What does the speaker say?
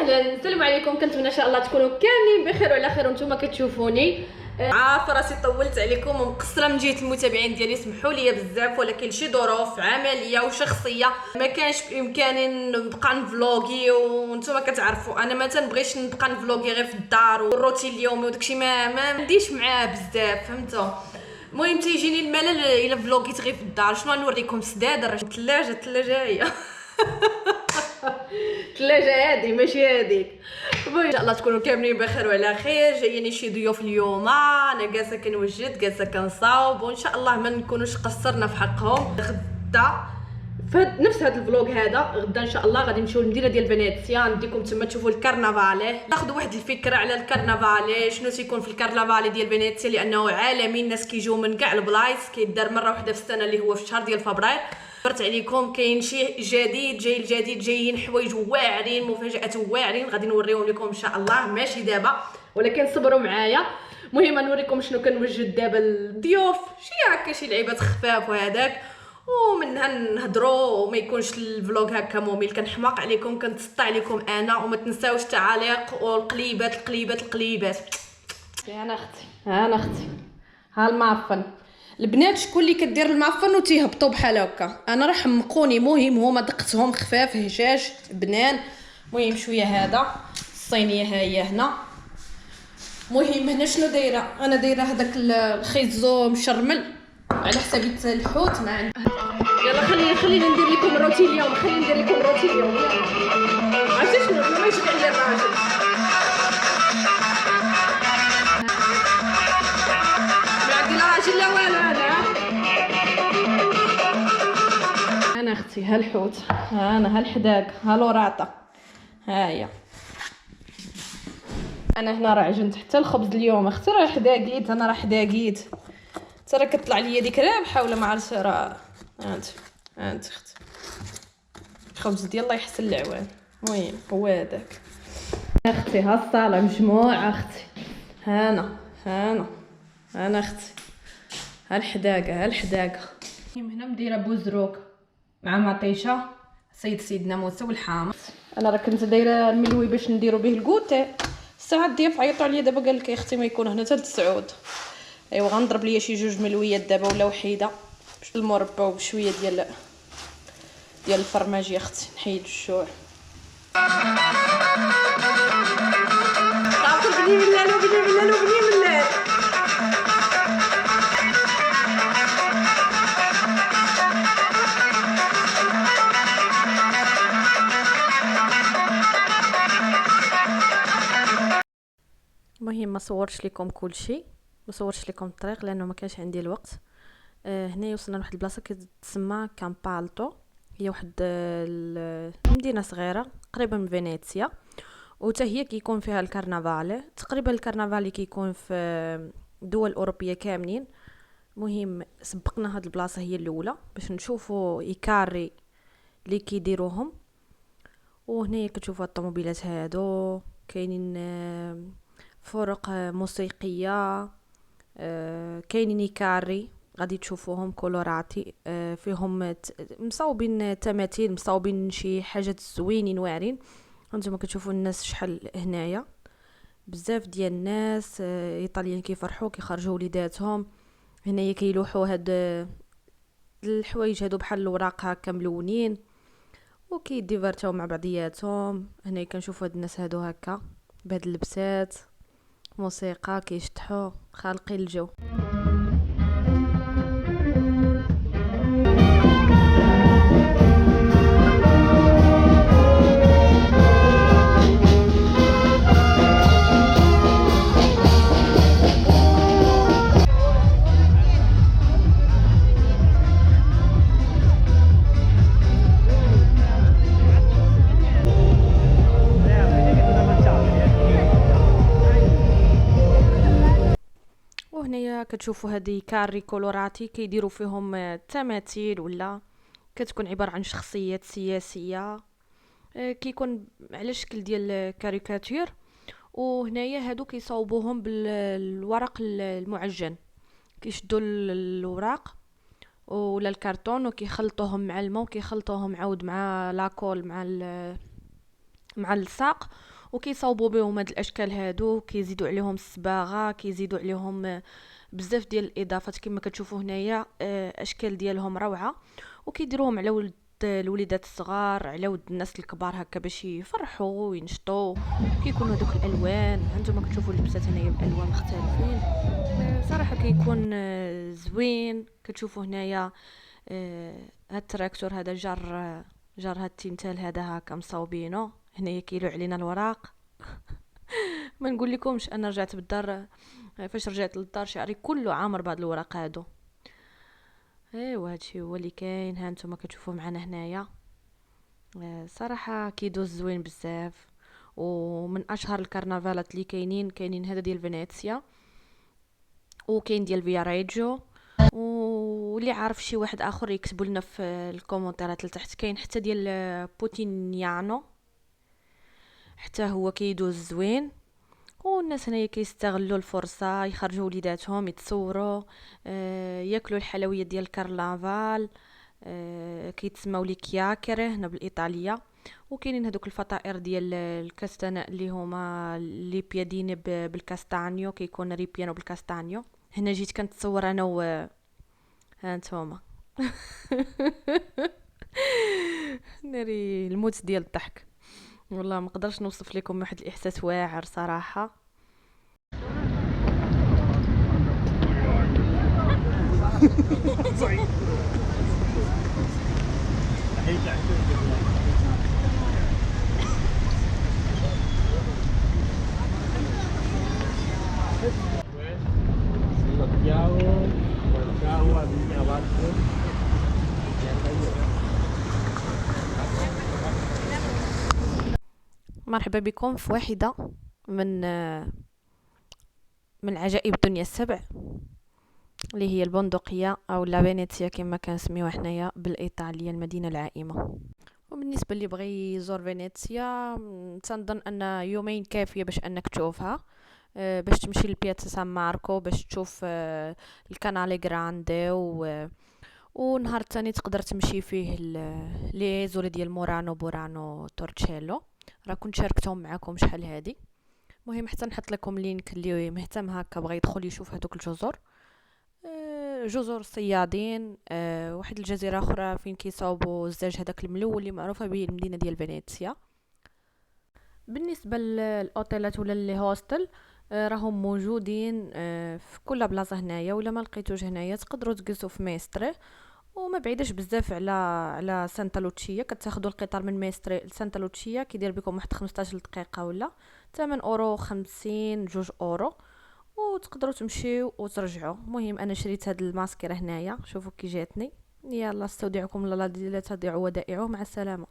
وسهلا، السلام عليكم. كنتمنى ان شاء الله تكونوا كاملين بخير وعلى خير وانتم كتشوفوني. عارفه راسي طولت عليكم ومقصره من جهه المتابعين ديالي، سمحوا لي بزاف، ولكن شي ظروف عمليه وشخصيه ما كانش بامكاني نبقى نفلوغي، وانتم كتعرفوا انا ما تنبغيش نبقى نفلوغي غير في الدار والروتين اليومي وداكشي ما عنديش معاه بزاف، فهمتوا؟ المهم تيجيني الملل الا فلوغيت غير في الدار. شنو نوريكم؟ سدادر الثلاجه هي الثلاجه هادي ماشي هاديك. ان شاء الله تكونوا كاملين بخير وعلى خير. جايين شي ضيوف اليوم، انا جالسه كنوجد جالسه كنصاوب، وان شاء الله ما نكونوش قصرنا في حقهم. غدا فهاد نفس هاد الفلوق هذا، غدا ان شاء الله غادي نمشيو للمدينه ديال فينيسيا، نديكم تما تشوفوا الكرنفالي، ناخذ واحد الفكره على الكرنفالي، شنو تيكون في الكرنفالي ديال فينيسيا، لانه عالمي، الناس كيجيو من كاع البلايص، كيدار مره واحده في السنه اللي هو في الشهر ديال فبراير. درت عليكم كاين شي جديد، جاي الجديد، جايين حوايج واعرين، مفاجات واعرين، غادي نوريهم لكم ان شاء الله، ماشي دابا ولكن صبروا معايا. المهم نوريكم شنو كنوجد دابا الضيوف، شي هكا شي لعيبات خفاف وهذاك، ومنها نهضروا وما يكونش الفلوق هكا ممل. كنحماق عليكم، كنتسطى عليكم انا، وما تنساوش التعاليق والقليبات القليبات. انا اختي ها المعفن. البنات شكون اللي كدير المعفن وتيهبطوا بحال هكا؟ انا راه حمقوني. مهم هما دقتهم خفاف هشاش بنان. المهم شويه هذا الصينيه ها هي هنا. مهم هنا شنو دايره؟ انا دايره هذاك الخيزو مشرمل على حساب الحوت مع يلا خليني ندير لكم روتين اليوم، عرفتي شنو ما يشبع لي الراجل. ما عندي لا راجل لا والو. انا اختي ها الحوت، ها انا ها الحداق، ها لوراطه، ها هي. انا هنا راه عجنت حتى الخبز اليوم اختي، راه حداقيت، انا راه حداقيت، ترى كطلع ليا ديك رابحه ولا ما عرفت. راه انت اختي الخبز ديال الله يحسن العوان. المهم هو هذاك اختي، ها الصاله مجموعه اختي، هانا اختي، ها الحداقه. هنا مديره بوزروك مع مطيشه سيدنا موسى والحامض. انا راه كنت دايره الملوي باش نديرو به الكوتي. الساعه الضياف عيطوا عليا دابا، قال لك يا اختي ما يكون هنا حتى 9. ايوا غنضرب ليا شي 2 ملويات دابا ولا وحيده باش المربى وبشويه ديال الفرماج يا اختي نحيد الجوع. تعرفوا بني ملالو المهم ما صورتش لكم كل شيء، ما صورتش لكم الطريق لانه ما كانش عندي الوقت. هنا وصلنا لواحد البلاصه كتسمى كامبالتو، هي واحد المدينه صغيره قريبه من فينيسيا، وتا هي كيكون فيها الكرنفالي. تقريبا الكرنفالي كيكون في دول اوروبيه كاملين. مهم سبقنا هاد البلاصه هي الاولى باش نشوفوا ايكاري اللي كيديروهم. وهنا كتشوفوا الطوموبيلات هادو، كاينين فرق موسيقيه، كاينين ايكاري غادي تشوفوهم كولوراتي، فيهم مصاوبين تماثيل، مصاوبين شي حاجات زوينين واعرين. هانتوما كتشوفوا الناس شحال هنايا، بزاف ديال الناس ايطاليين كيفرحوا كيخرجوا وليداتهم. هنايا كيلوحوا هاد الحوايج هادو بحال الوراق هكا ملونين، وكيديفرتاو مع بعضياتهم. هنا كنشوفوا هاد الناس هادو هكا بهاد اللبسات، موسيقى كيشطحوا خالقين الجو. وهنايا كتشوفوا هذه كاري كولوراتي كيديروا فيهم تماثيل، ولا كتكون عباره عن شخصيات سياسيه، كيكون على شكل ديال كاريكاتير. وهنايا هادو كيصاوبوهم بالورق المعجن، كيشدوا الوراق ولا الكرتون وكيخلطوهم مع الماء، وكيخلطوهم عاود مع لاكول مع الساق، وكيصاوبوا بهم هاد الاشكال هادو، كيزيدوا عليهم الصباغه، كيزيدوا عليهم بزاف ديال الاضافات كما كتشوفوا هنايا. اشكال ديالهم روعه، وكيديروهم على ولد الوليدات الصغار، على ود الناس الكبار هكا باش يفرحوا وينشطوا. كيكونوا هذوك الالوان، هانتوما كتشوفوا اللبسات هنايا بالوان مختلفين. صراحه كيكون زوين. كتشوفوا هنايا هاد التراكتور هذا جار هاد التمثال هذا هكا مصاوبينه. هنايا كيلو علينا الوراق. ما نقول لكمش انا رجعت بالدار، فاش رجعت للدار شعري كله عامر بهاد الوراق هادو. ايوا هادشي هو اللي كاين. ها نتوما كتشوفوه معنا هنايا. صراحه كيدوز زوين بزاف. ومن اشهر الكرنفالات اللي كاينين هذا ديال فينيسيا، وكاين ديال فياريجو. واللي عارف شي واحد اخر يكتبوا لنا في الكومونتيرات لتحت. كاين حتى ديال بوتينيانو، حتى هو كيدوز زوين. والناس هنايا كيستغلوا الفرصه يخرجوا وليداتهم يتصوروا، ياكلوا الحلويات ديال الكرنفال، كيتسموا لي كياكري هنا بالايطاليه. وكاينين هذوك الفطائر ديال الكاستانا اللي هما لي بيادين بالكاستانيو، كيكون ريبيانو بالكاستانيو. هنا جيت كنتصور انا ها نتوما. ناري الموت ديال الضحك، والله ما نقدرش نوصف لكم واحد الاحساس واعر صراحه. مرحبا بكم في واحده من عجائب الدنيا السبع، اللي هي البندقيه او لا فينيسيا كما كنسميوها حنايا بالايطاليه، المدينه العائمه. وبالنسبه اللي بغى يزور فينيسيا، تنظن ان يومين كافيه باش انك تشوفها. باش تمشي لبياتزا سان ماركو باش تشوف الكانالي جراندي، ونهار الثاني تقدر تمشي فيه لي زول ديال مورانو بورانو تورتشيلو. راه كنت شاركتهم معكم شحال هادي. مهم حتى نحط لكم لينك اللي مهتم هكا بغى يدخل يشوف هذوك الجزر. جزر الصيادين. واحد الجزيره اخرى فين كيصاوبوا الزاج هذاك الملول اللي معروفه به المدينه ديال فينيسيا. بالنسبه للاوتيلات ولا لي هوستل، راهم موجودين في كل بلاصه هنايا، ولا ما لقيتوش هنايا تقدروا تجلسوا في ميستري. وما بعيدش بزاف على سانتا لوتشيا. كتاخذوا القطار من ميستري لسانتا لوتشيا، كيدير بكم واحد 15 دقيقه ولا 8 اورو 50 2 اورو، وتقدروا تمشيو وترجعوا. المهم انا شريت هاد الماسكيره هنايا، شوفوا كي جاتني. يلا استودعكم الله لا تضيعوا ودائعه. مع السلامه.